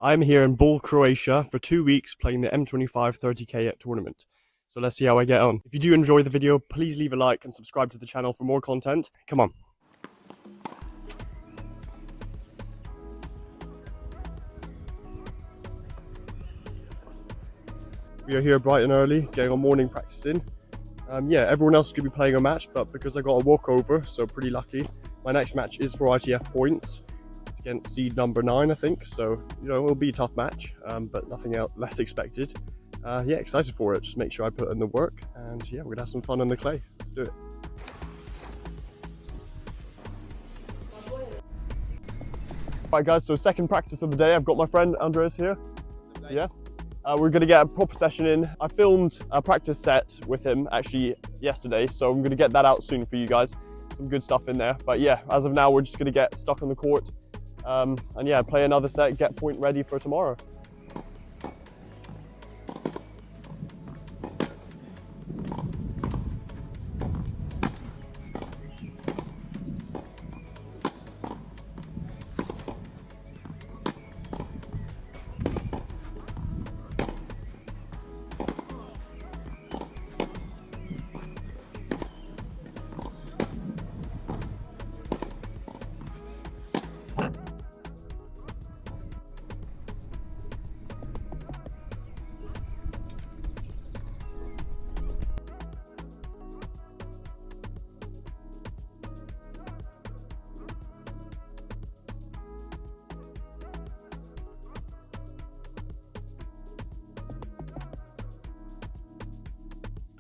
I'm here in Croatia for 2 weeks playing the M25 30k tournament. So let's see how I get on. If you do enjoy the video, please leave a like and subscribe to the channel for more content. Come on. We are here bright and early, getting our morning practice in. Yeah, everyone else could be playing a match, but because I got a walkover, so pretty lucky. My next match is for ITF points. It's against seed number 9, I think. So, it'll be a tough match, but nothing else less expected. Yeah, excited for it. Just make sure I put in the work, and yeah, we're gonna have some fun on the clay. Let's do it. Right, guys. So second practice of the day. I've got my friend Andres here. Yeah. We're going to get a proper session in. I filmed a practice set with him actually yesterday, so I'm going to get that out soon for you guys. Some good stuff in there. But yeah, as of now, we're just going to get stuck on the court and yeah, play another set, get point ready for tomorrow.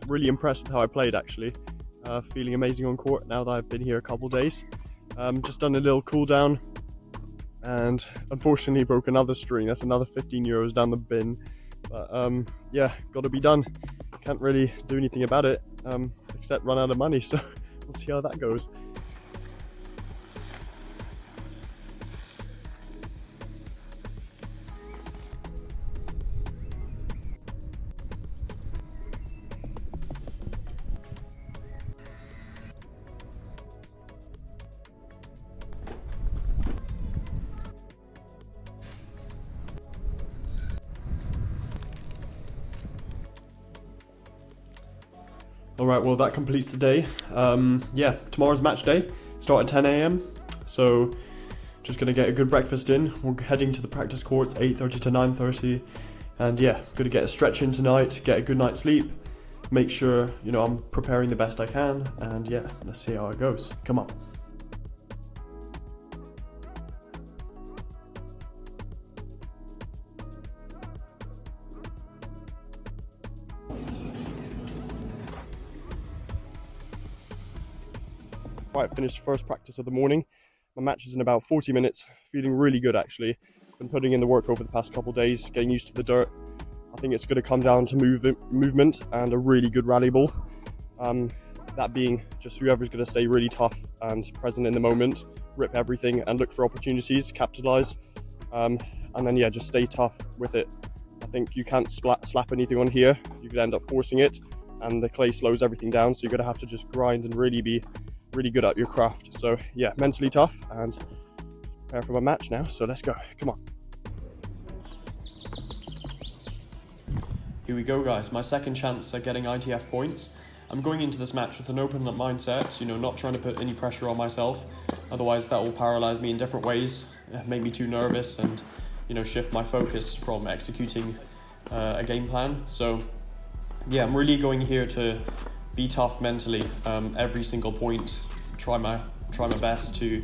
Really impressed with how I played actually. Feeling amazing on court now that I've been here a couple days. Just done a little cool down and unfortunately broke another string. That's another 15 euros down the bin. But yeah, got to be done. Can't really do anything about it except run out of money, so we'll see how that goes. Alright, well that completes the day. Yeah, tomorrow's match day. Start at 10 AM. So just gonna get a good breakfast in. We're heading to the practice courts 8:30 to 9:30. And yeah, gonna get a stretch in tonight, get a good night's sleep. Make sure, I'm preparing the best I can. And yeah, let's see how it goes. Come on. Right, finished first practice of the morning. My match is in about 40 minutes. Feeling really good actually. Been putting in the work over the past couple of days, getting used to the dirt. I think it's going to come down to movement and a really good rally ball. That being just whoever's going to stay really tough and present in the moment, rip everything and look for opportunities, capitalize, and then yeah, just stay tough with it. I think you can't slap anything on here. You could end up forcing it, and the clay slows everything down. So you're going to have to just grind and really be really good at your craft. So yeah, mentally tough and prepare for my match now. So let's go. Come on. Here we go, guys. My second chance at getting ITF points. I'm going into this match with an open mindset, not trying to put any pressure on myself. Otherwise that will paralyze me in different ways, make me too nervous and, shift my focus from executing a game plan. So yeah, I'm really going here to be tough mentally, every single point, try my best to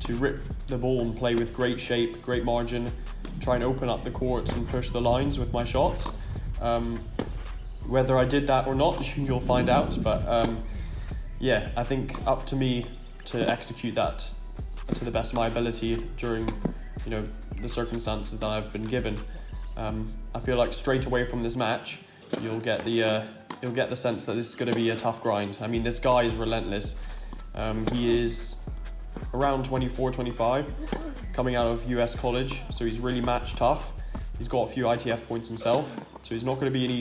rip the ball and play with great shape, great margin, try and open up the court and push the lines with my shots. Whether I did that or not, you'll find out, but yeah, I think up to me to execute that to the best of my ability during the circumstances that I've been given. I feel like straight away from this match you'll get the sense that this is going to be a tough grind. I mean, this guy is relentless. He is around 24, 25, coming out of US college, so he's really match tough. He's got a few ITF points himself, so he's not going to be an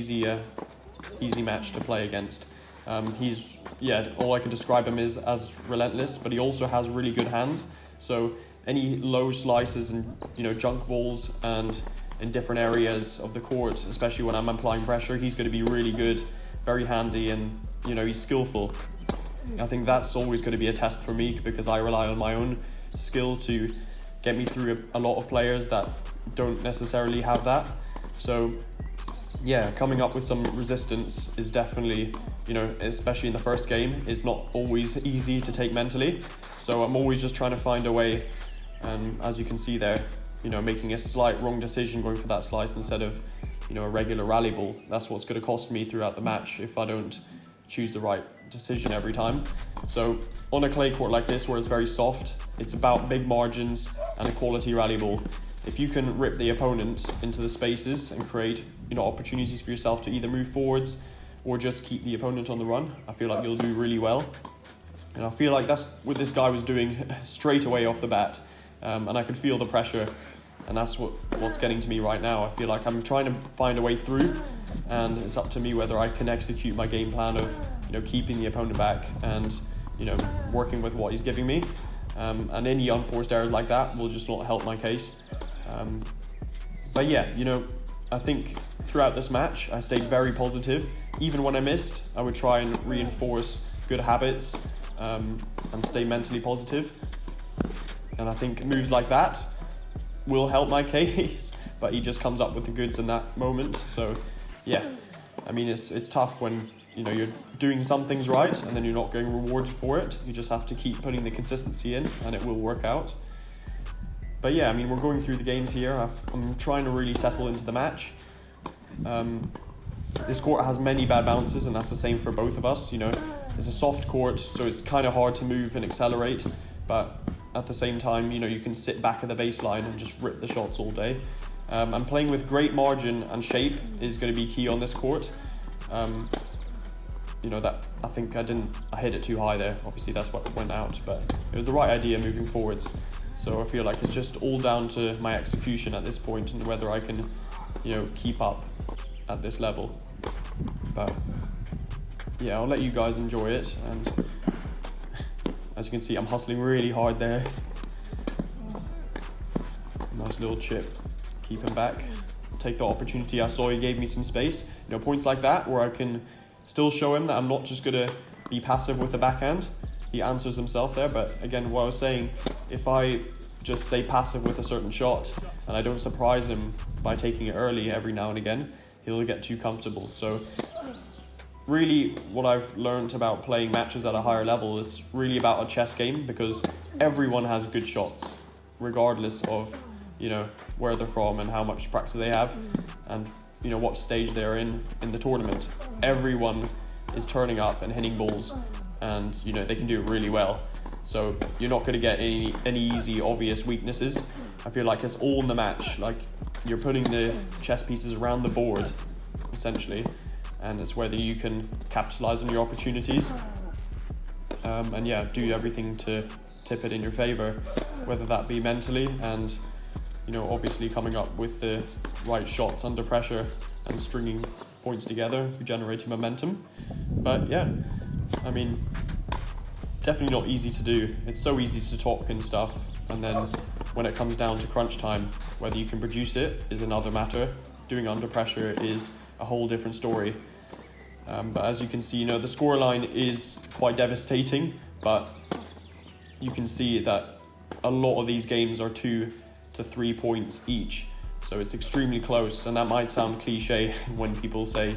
easy match to play against. All I can describe him is as relentless, but he also has really good hands. So any low slices and, junk balls and in different areas of the court, especially when I'm applying pressure, he's going to be really good, very handy, and, he's skillful. I think that's always going to be a test for me, because I rely on my own skill to get me through a lot of players that don't necessarily have that. So yeah, coming up with some resistance is definitely, especially in the first game, is not always easy to take mentally. So I'm always just trying to find a way, and as you can see there, making a slight wrong decision going for that slice instead of, a regular rally ball. That's what's going to cost me throughout the match if I don't choose the right decision every time. So on a clay court like this, where it's very soft, it's about big margins and a quality rally ball. If you can rip the opponent into the spaces and create, opportunities for yourself to either move forwards or just keep the opponent on the run, I feel like you'll do really well. And I feel like that's what this guy was doing straight away off the bat. And I could feel the pressure, and that's what's getting to me right now. I feel like I'm trying to find a way through, and it's up to me whether I can execute my game plan of, keeping the opponent back and, working with what he's giving me. And any unforced errors like that will just not help my case. But yeah, I think throughout this match, I stayed very positive. Even when I missed, I would try and reinforce good habits and stay mentally positive. And I think moves like that will help my case, but he just comes up with the goods in that moment. So yeah, I mean, it's tough when, you're doing some things right and then you're not getting rewarded for it. You just have to keep putting the consistency in, and it will work out. But yeah, I mean, we're going through the games here. I'm trying to really settle into the match. This court has many bad bounces, and that's the same for both of us. It's a soft court, so it's kind of hard to move and accelerate, but at the same time, you can sit back at the baseline and just rip the shots all day. And playing with great margin and shape is going to be key on this court. That I think I hit it too high there. Obviously, that's what went out, but it was the right idea moving forwards. So I feel like it's just all down to my execution at this point and whether I can, keep up at this level. But yeah, I'll let you guys enjoy it. And as you can see, I'm hustling really hard there. Nice little chip, keep him back. Take the opportunity. I saw he gave me some space. Points like that where I can still show him that I'm not just gonna be passive with the backhand. He answers himself there, but again, what I was saying, if I just stay passive with a certain shot and I don't surprise him by taking it early every now and again, he'll get too comfortable. So really what I've learned about playing matches at a higher level is really about a chess game, because everyone has good shots regardless of where they're from and how much practice they have and what stage they're in the tournament. Everyone is turning up and hitting balls, and they can do it really well. So you're not going to get any easy obvious weaknesses. I feel like it's all in the match. Like, you're putting the chess pieces around the board essentially, and it's whether you can capitalize on your opportunities and yeah, do everything to tip it in your favor, whether that be mentally and obviously coming up with the right shots under pressure and stringing points together, generating momentum. But yeah, I mean, definitely not easy to do. It's so easy to talk and stuff, and then when it comes down to crunch time, whether you can produce it is another matter. Doing under pressure is a whole different story. But as you can see, the scoreline is quite devastating, but you can see that a lot of these games are 2 to 3 points each. So it's extremely close, and that might sound cliche when people say,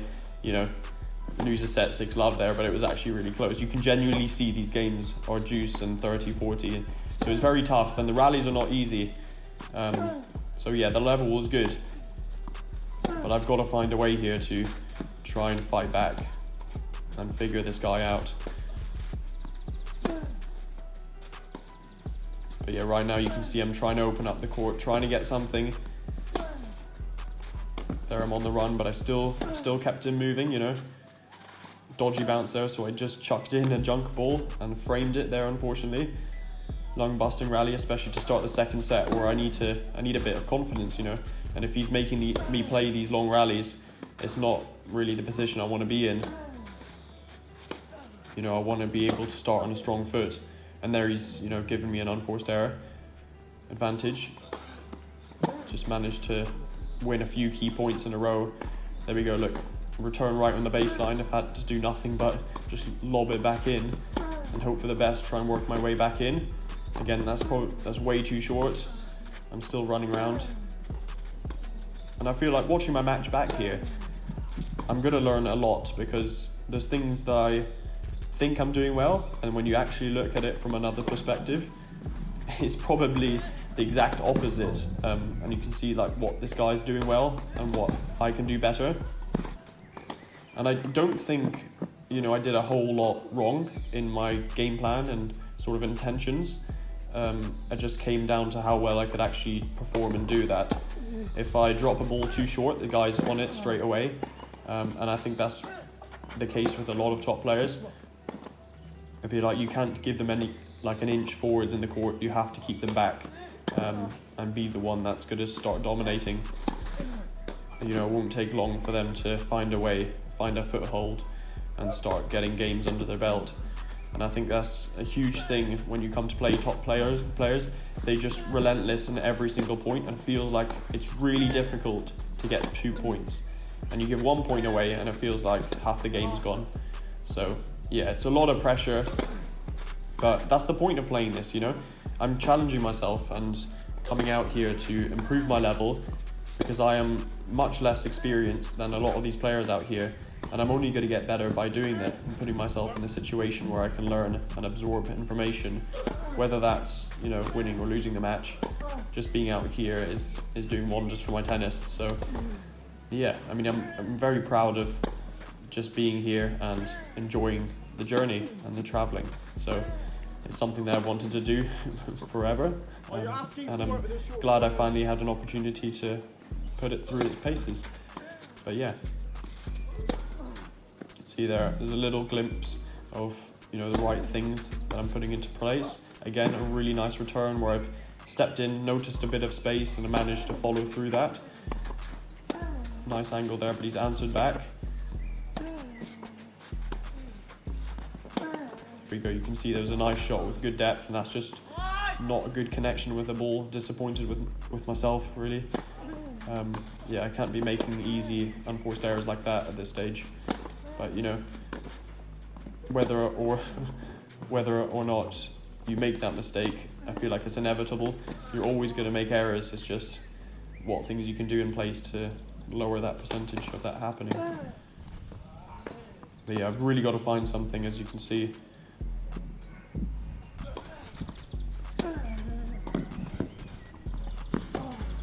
lose a set 6 love there, but it was actually really close. You can genuinely see these games are juice and 30-40. So it's very tough, and the rallies are not easy. So yeah, the level was good, but I've got to find a way here to try and fight back and figure this guy out. But yeah, right now you can see I'm trying to open up the court, trying to get something. There I'm on the run, but I still kept him moving, Dodgy bounce there, so I just chucked in a junk ball and framed it there, unfortunately. Lung busting rally, especially to start the second set, where I need a bit of confidence, And if he's making me play these long rallies, it's not really the position I want to be in. I want to be able to start on a strong foot. And there he's, giving me an unforced error. advantage. Just managed to win a few key points in a row. There we go, look, return right on the baseline. I've had to do nothing but just lob it back in and hope for the best, try and work my way back in. Again, that's way too short. I'm still running around. And I feel like watching my match back here, I'm going to learn a lot, because there's things that I think I'm doing well, and when you actually look at it from another perspective, it's probably the exact opposite. And you can see like what this guy's doing well and what I can do better. And I don't think, you know, I did a whole lot wrong in my game plan and sort of intentions. It just came down to how well I could actually perform and do that. If I drop a ball too short, the guy's on it straight away. And I think that's the case with a lot of top players. If you're like, you can't give them any, like an inch forwards in the court, you have to keep them back, and be the one that's going to start dominating. You know, it won't take long for them to find a way, find a foothold, and start getting games under their belt. And I think that's a huge thing when you come to play top players. They just relentless in every single point, and feels like it's really difficult to get 2 points. And you give 1 point away and it feels like half the game's gone. So yeah, it's a lot of pressure, but that's the point of playing this, you know. I'm challenging myself and coming out here to improve my level, because I am much less experienced than a lot of these players out here, and I'm only going to get better by doing that and putting myself in a situation where I can learn and absorb information, whether that's, you know, winning or losing the match. Just being out here is doing wonders for my tennis. So yeah, I mean, I'm very proud of just being here and enjoying the journey and the traveling. So it's something that I wanted to do forever, and I'm glad I finally had an opportunity to put it through its paces. But yeah, see there's a little glimpse of, you know, the right things that I'm putting into place. Again, a really nice return where I've stepped in, noticed a bit of space, and I managed to follow through that. Nice angle there, but he's answered back. There we go, you can see there's a nice shot with good depth, and that's just not a good connection with the ball. Disappointed with myself, really. Yeah, I can't be making easy, unforced errors like that at this stage. But, you know, whether or not you make that mistake, I feel like it's inevitable. You're always going to make errors. It's just what things you can do in place to lower that percentage of that happening. But yeah, I've really got to find something, as you can see.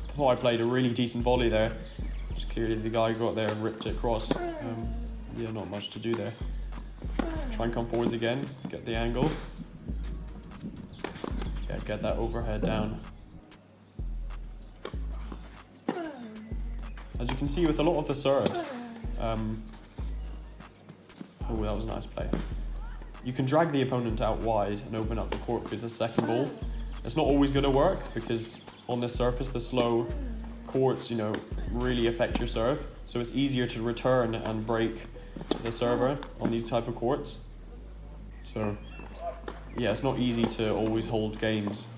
Thought I played a really decent volley there. Just clearly the guy got there and ripped it across. Yeah, not much to do there. Try and come forwards again, get the angle. Yeah, get that overhead down. As you can see with a lot of the serves, oh, that was a nice play. You can drag the opponent out wide and open up the court for the second ball. It's not always going to work, because on this surface, the slow courts, you know, really affect your serve. So it's easier to return and break the server on these type of courts. So yeah, it's not easy to always hold games,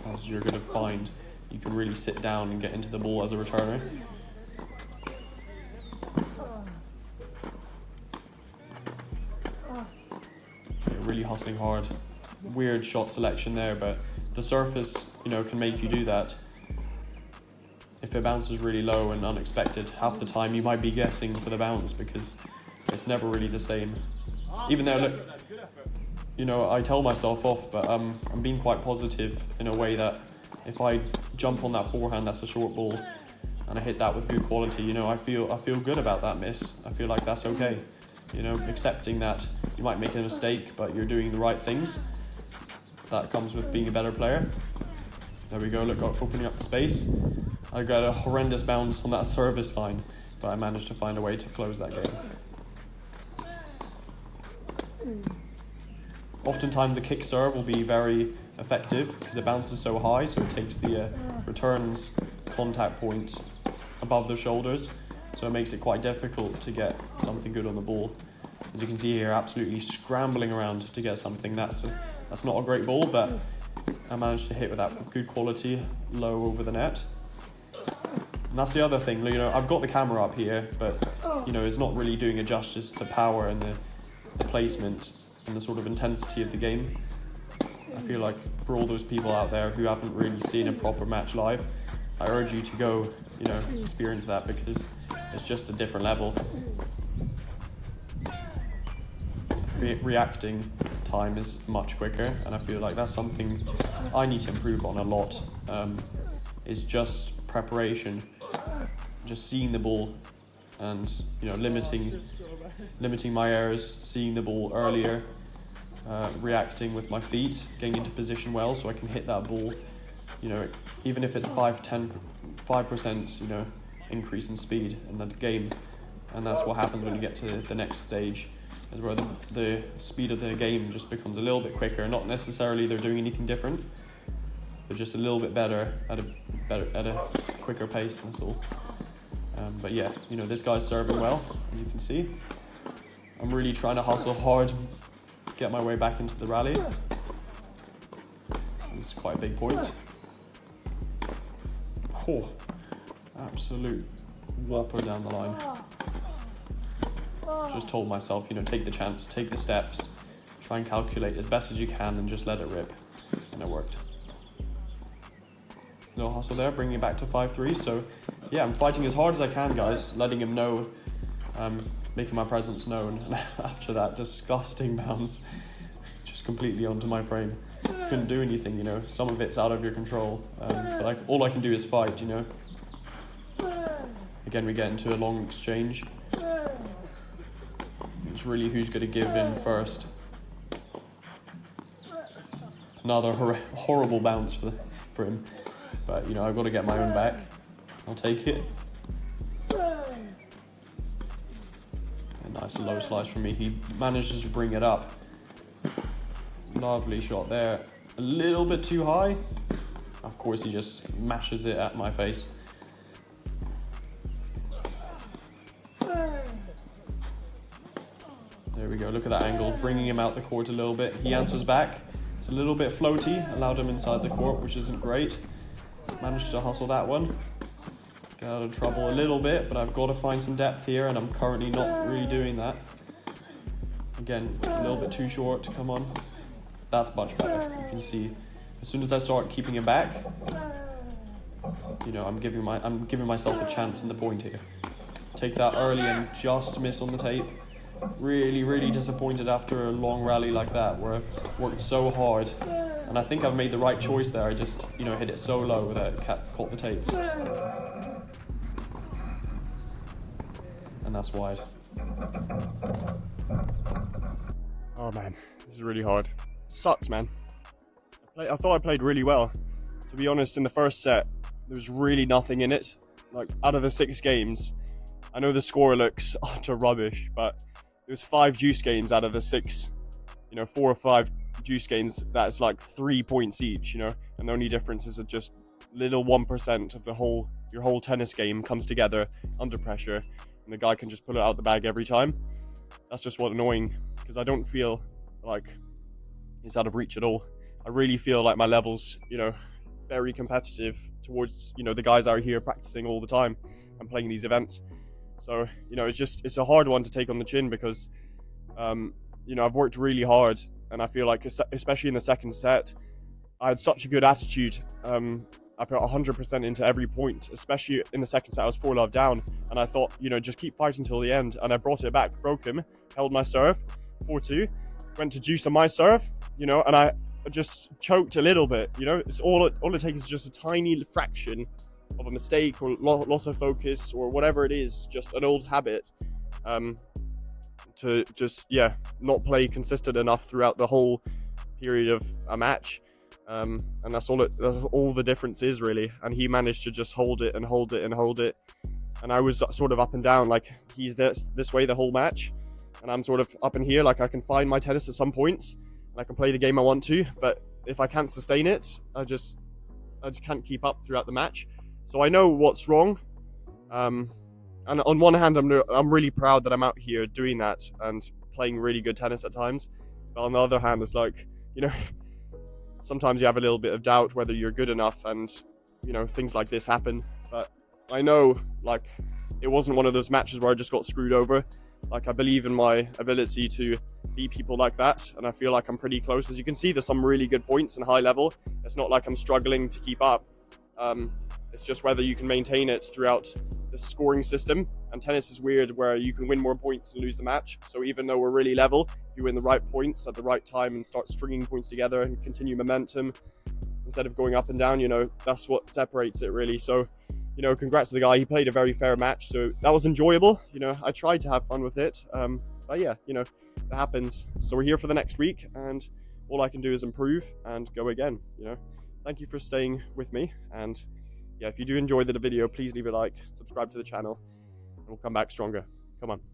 as you're going to find. You can really sit down and get into the ball as a returner. Yeah, really hustling hard. Weird shot selection there, but the surface, you know, can make you do that. If it bounces really low and unexpected, half the time you might be guessing for the bounce, because it's never really the same. Even though, look, you know, I tell myself off, but I'm being quite positive in a way that if I jump on that forehand, that's a short ball, and I hit that with good quality, you know, I feel good about that miss. I feel like that's okay. You know, accepting that you might make a mistake, but you're doing the right things. That comes with being a better player. There we go, look, opening up the space. I got a horrendous bounce on that service line, but I managed to find a way to close that game. Oftentimes a kick serve will be very effective because it bounces so high, so it takes the returns contact point above the shoulders, so it makes it quite difficult to get something good on the ball. As you can see here, absolutely scrambling around to get something. That's not a great ball, but I managed to hit with that with good quality, low over the net. And that's the other thing, you know, I've got the camera up here, but, you know, it's not really doing it justice to the power and the placement and the sort of intensity of the game. I feel like for all those people out there who haven't really seen a proper match live, I urge you to go, you know, experience that, because it's just a different level. Reacting time is much quicker, and I feel like that's something I need to improve on a lot, is just preparation, just seeing the ball and, you know, limiting my errors, seeing the ball earlier, reacting with my feet, getting into position well so I can hit that ball, you know, even if it's 5%, you know, increase in speed in the game. And that's what happens when you get to the next stage, is where the speed of the game just becomes a little bit quicker. Not necessarily they're doing anything different, but just a little bit better at a quicker pace, that's all. But yeah, you know, this guy's serving well, as you can see. I'm really trying to hustle hard, get my way back into the rally. This is quite a big point. Oh, absolute whopper down the line. Just told myself, you know, take the chance, take the steps, try and calculate as best as you can and just let it rip. And it worked. Little hustle there, bringing it back to 5-3. So yeah, I'm fighting as hard as I can, guys, letting him know, making my presence known. And after that disgusting bounce, just completely onto my frame. Couldn't do anything, you know, some of it's out of your control. But all I can do is fight, you know. Again, we get into a long exchange. It's really who's going to give in first. Another horrible bounce for him. But, you know, I've got to get my own back. I'll take it. A nice low slice from me. He manages to bring it up. Lovely shot there. A little bit too high. Of course, he just mashes it at my face. There we go, look at that angle, bringing him out the court a little bit. He answers back. It's a little bit floaty, allowed him inside the court, which isn't great. Managed to hustle that one. Get out of trouble a little bit, but I've got to find some depth here, and I'm currently not really doing that. Again, a little bit too short, come on. That's much better. You can see, as soon as I start keeping him back, you know, I'm giving myself a chance in the point here. Take that early and just miss on the tape. Really, really disappointed after a long rally like that, where I've worked so hard, and I think I've made the right choice there. I just, you know, hit it so low that it caught the tape, and that's wide. Oh man, this is really hard. Sucks, man. I thought I played really well. To be honest, in the first set, there was really nothing in it. Like, out of the 6 games, I know the score looks utter rubbish, but there's 5 juice games out of the 6, you know, 4 or 5 juice games. That's like 3 points each, you know, and the only difference is that just little 1% of your whole tennis game comes together under pressure, and the guy can just pull it out the bag every time. That's just what's annoying, because I don't feel like it's out of reach at all. I really feel like my level's, you know, very competitive towards, you know, the guys out here practicing all the time and playing these events. So, you know, it's a hard one to take on the chin, because, you know, I've worked really hard, and I feel like, especially in the second set, I had such a good attitude. I put 100% into every point, especially in the second set. I was 4-love down, and I thought, you know, just keep fighting till the end, and I brought it back, broke him, held my serve, 4-2, went to juice on my serve, you know, and I just choked a little bit, you know. It's all it takes is just a tiny fraction of a mistake or loss of focus or whatever it is, just an old habit, to just, yeah, not play consistent enough throughout the whole period of a match, and that's all the difference is, really. And he managed to just hold it and hold it and hold it, and I was sort of up and down, like he's this way the whole match, and I'm sort of up in here, like I can find my tennis at some points and I can play the game I want to, but if I can't sustain it, I just can't keep up throughout the match. So I know what's wrong, and on one hand, I'm really proud that I'm out here doing that and playing really good tennis at times. But on the other hand, it's like, you know, sometimes you have a little bit of doubt whether you're good enough, and you know, things like this happen. But I know, like, it wasn't one of those matches where I just got screwed over. Like, I believe in my ability to beat people like that, and I feel like I'm pretty close. As you can see, there's some really good points and high level. It's not like I'm struggling to keep up. It's just whether you can maintain it throughout the scoring system. And tennis is weird where you can win more points and lose the match. So even though we're really level, if you win the right points at the right time and start stringing points together and continue momentum instead of going up and down, you know, that's what separates it really. So, you know, congrats to the guy. He played a very fair match, so that was enjoyable. You know, I tried to have fun with it. But yeah, you know, it happens. So we're here for the next week, and all I can do is improve and go again, you know. Thank you for staying with me, and yeah, if you do enjoy the video, please leave a like, subscribe to the channel, and we'll come back stronger. Come on.